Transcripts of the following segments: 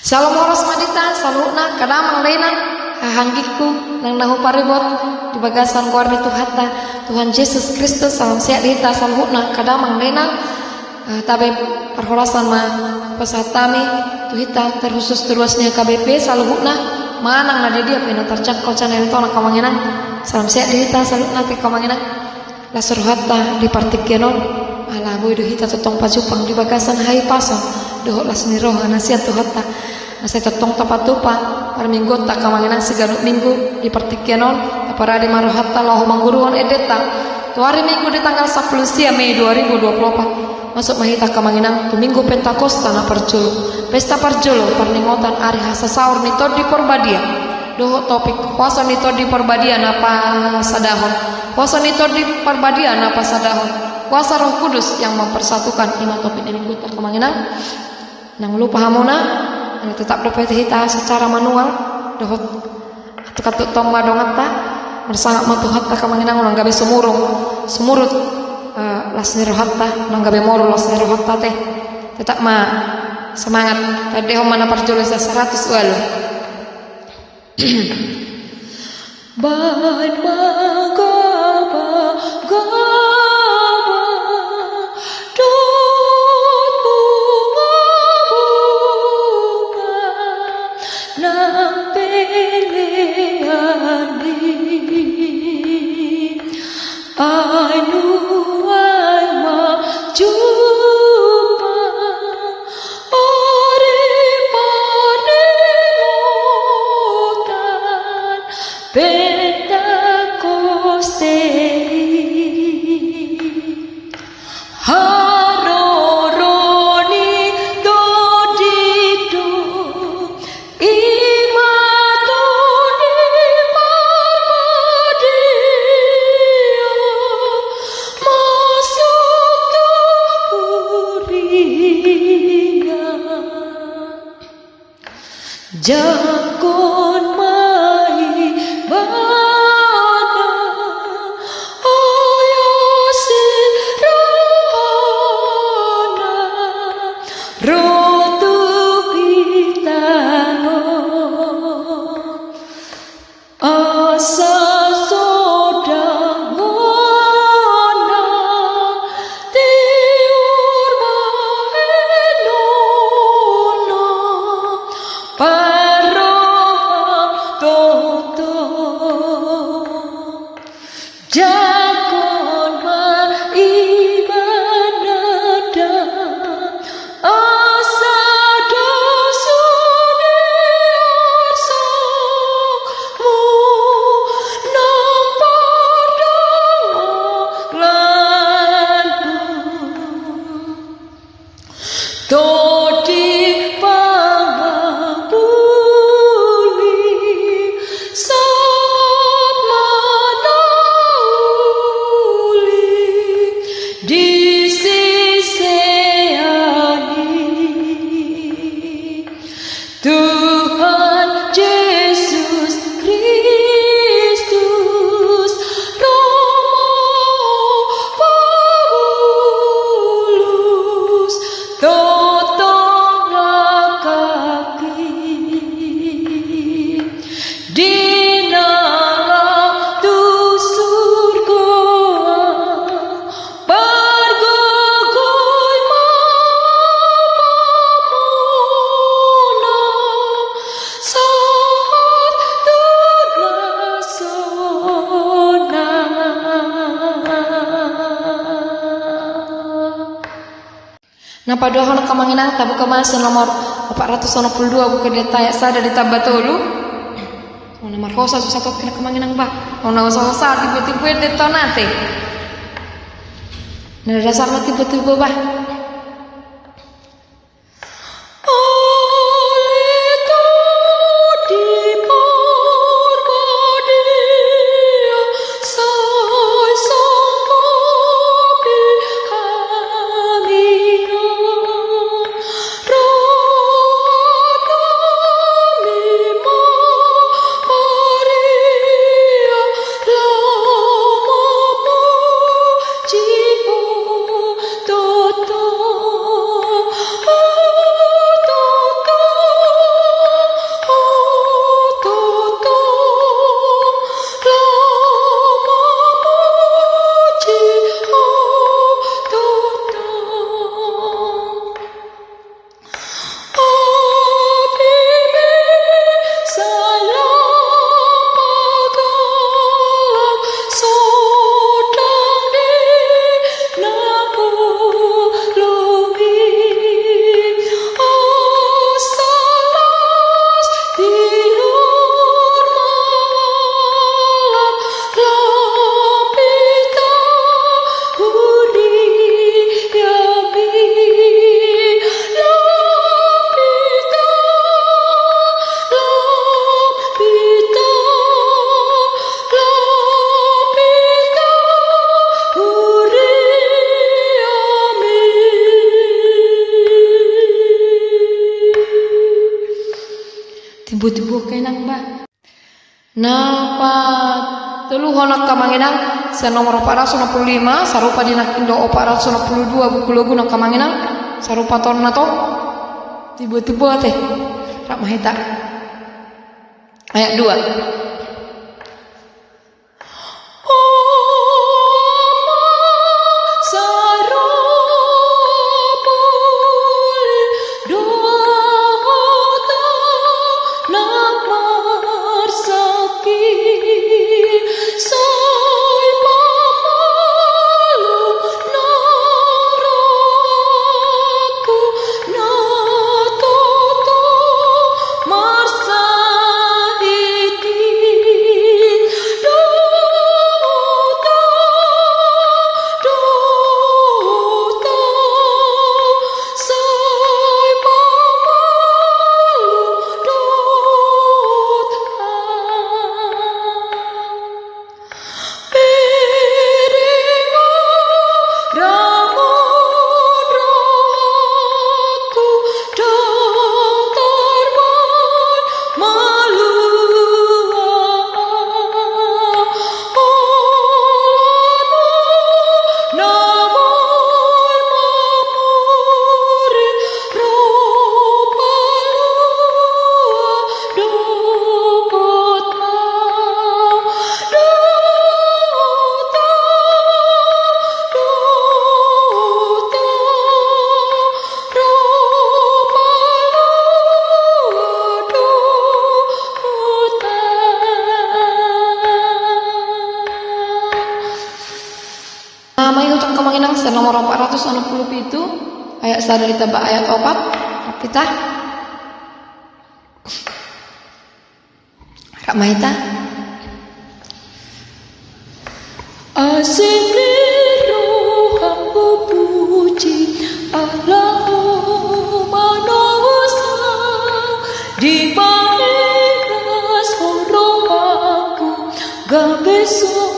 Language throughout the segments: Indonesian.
Salam horas madita, saluna kadamang leinan hahanggiku nang nahu paribot di bagasan kuarni Tuhatta Tuhan Yesus Kristus salam sehat dita saluna kadamang leinan tabe perhorasan ma pesatami tuhita terkhusus terusnya KBP saluna manang nade dia pina terjangkau channel tona kamanginan salam sehat dita saluna te kamanginan lasur hatta di partikenon ala boy duhita totong pajupang di bagasan hai pasang dohok lasni roh nasihat Tuhatta nasi totong tapatupa par minggu tak kamanginan seganuk minggu di partikenon para di maruhatta lahu mangguruan edeta tu hari minggu di tanggal 10 Mei 2024 masuk mahita kamanginan tu minggu Pentakosta na parjolo pesta parjolo parningotan ari hasa saur nito di Porbadia dohok topik puasa nito di Porbadia napa sadahon puasa nito di Porbadia napa sadahon kuasa Roh Kudus yang mempersatukan iman topik minggu tak kamanginan nang lupa hamuna tetap dapat hita secara manual dohot tukatut tong madongata bersama matuhatta kamanginang ulang gabe sumurut lasni rohatta ulang gabe moru lasni rohatta teh tetap ma semangat tadi mana perjulis 100 walu ban magaba Jakon mai bana ayasi rohana rotu pitano asa sodangona tiur mahenona Jakon ma ibanada asa dosune arsakmu nang pardonglanmu todi pangabuli di sisiani Tuhan Yesus Kristus Romo Paulus totong kaki di Napa doa kamanginang tabu kemasin nomor 492 buka dia tayak sada di tabatulu. Nomor hosa susah kok kena kamanginang bah. Ona hosa tiba-tiba detonate. Nah dasarnya tiba-tiba bah. Toto tiba-tiba kenang ba napa telu honak kamanginang sa nomor 465 sarupa dina Indo 462 buku lagu na kamanginang sarupa ton na to tiba-tiba teh rak mahita ayat 2 Kamanginang sa nomor 467 ayat sadari taba ayat 4 kita rak mahita asini rohamku puji Allahumma nusa di baikas horomaku gabeso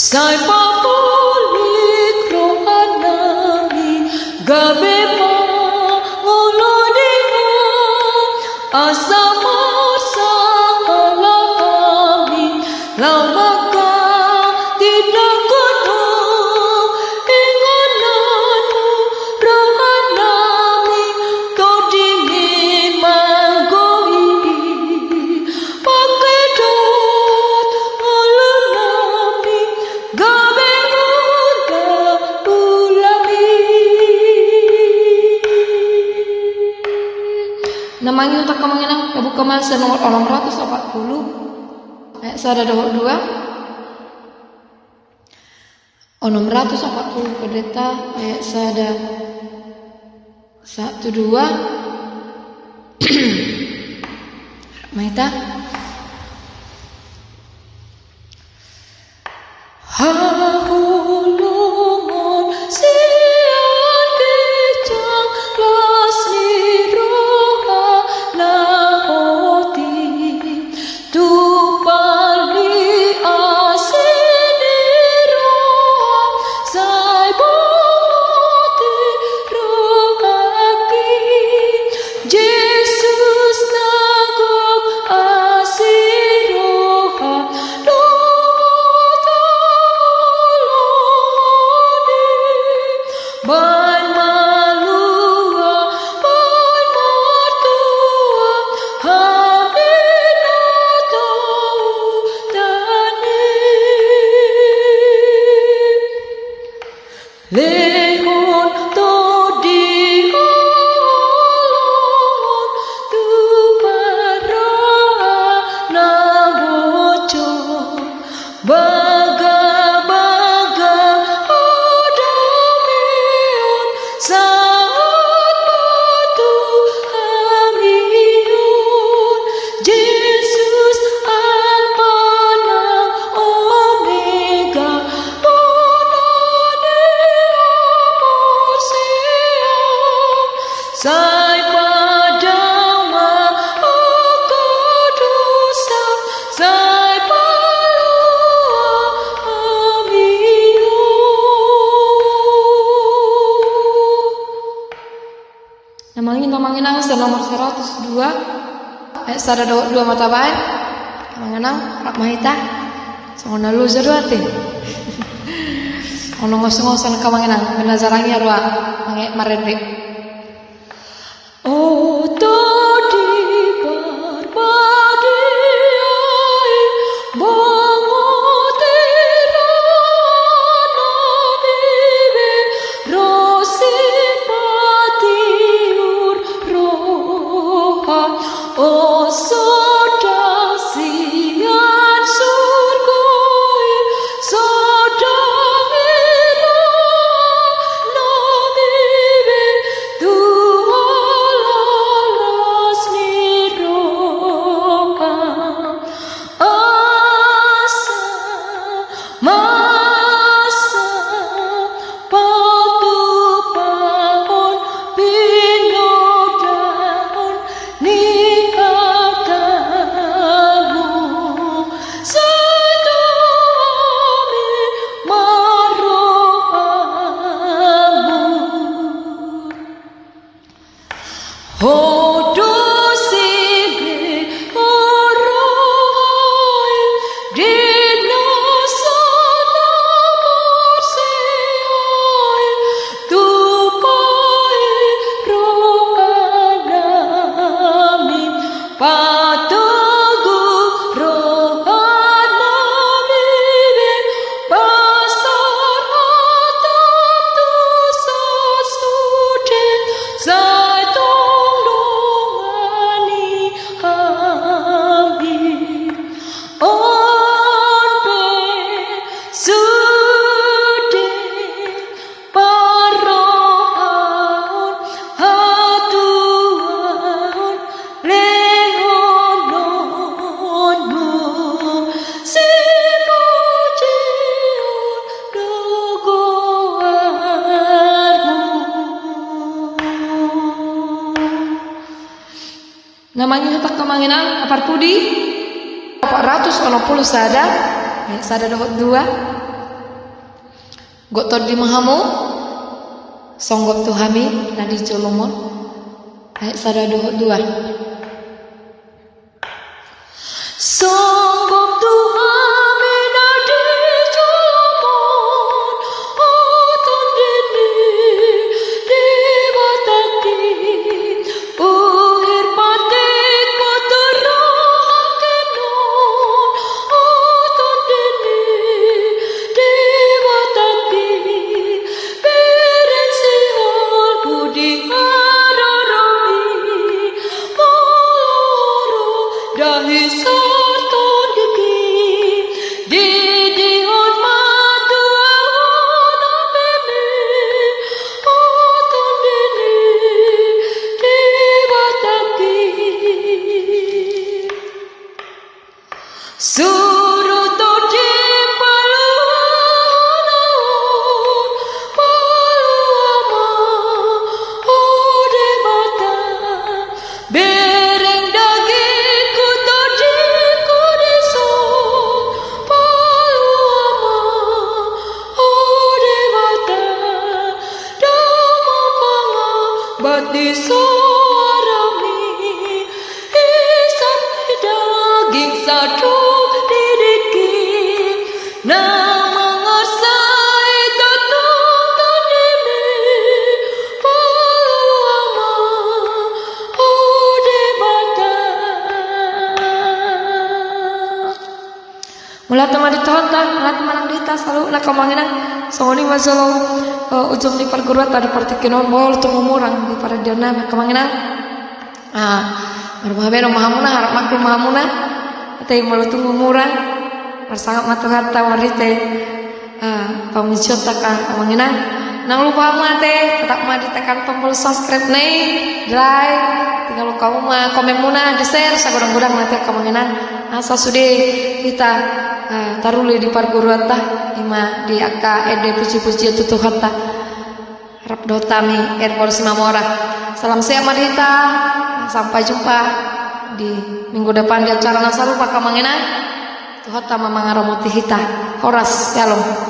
sai papulik rohanami gabe pa ngolodinga asamar sakalami lamaka tidak kuno ingananu rohanami todimi manggoi pakai dot ngolodinami gabe muda ulami namanya untuk kemengenang Ibu Kemal nomor 640 ayat sada 22 640 pendeta ayat sada 12 Maita Hahulungon sian kecang lasni roha lahoti tupali asini roha sai bote rohaki Jesus nagok asiroha ban malua ban martua haminato tani lehon to diolon tu para naboco baga-baga adamio Sai padama aku dosa, sai palua amio. Namangin ang sa nomor 102. Sada 2 mata baik. Manganang rak mahita. Songona lu jaruate. Ono ngos-ngosan ka manganang benazarangi arwa mangi marede. Oh tadi berbadi ai bongo tirana bibe rosin patiur roha oh sodasian surgoi sodamira no bibe tualalas niroka asa masa patu paon pinodaon nikatamu setuami marohamu hodo sige orohai dinasana morseai tupai rohanami patugu rohanami pasar hatap tu sasude sai tolongani hampir onpe sude parohan hatuan leononmu sinujion dogoarmu. Namanya tak kemanginan apar pudi 480 sada sada dohot 2 gotod di mahamu songgop tuhami nadi colomon sada dohot 2 songgop tuhami nadi colomon oton dini dibataki uhir patik poterahakenon oton dini dibataki beren sihol budi ararami maloro dahi sarton diki didihon matu ahon apeme oton dini dibataki suruh toji paluanaon paluama ode mata bereng dagiku toji kudison paluama ode mata dama panga bati suarami isan daging satu didiki nama ngasai tatutan dimi paluama ode mata mula temadi tonton mula temanang dita selalu nak kemanginan songoni masolo ujung di perguruan tadi partikinon bol tunggu murang di para dana kemanginan Marmahabeno mahamuna harap maklum mahamuna Atay malutong umurang Marsangat matuhata warite Pamiciota ka Amanginan Nang lupa mo ate Tatak mo ditekan tombol subscribe na like Tinggal kamu mah komen muna di-share Sagudang-gudang nanti kamanginan Asa sudah kita Taruli di parguruan ta Ima di akka ede puji-puji tutuhan ta Rap dotami Airport Simamora. Salam sehat Madita. Sampai jumpa di minggu depan di acara nasaru pakamangena. Tuhota mamangaramuti hita. Horas, shalom.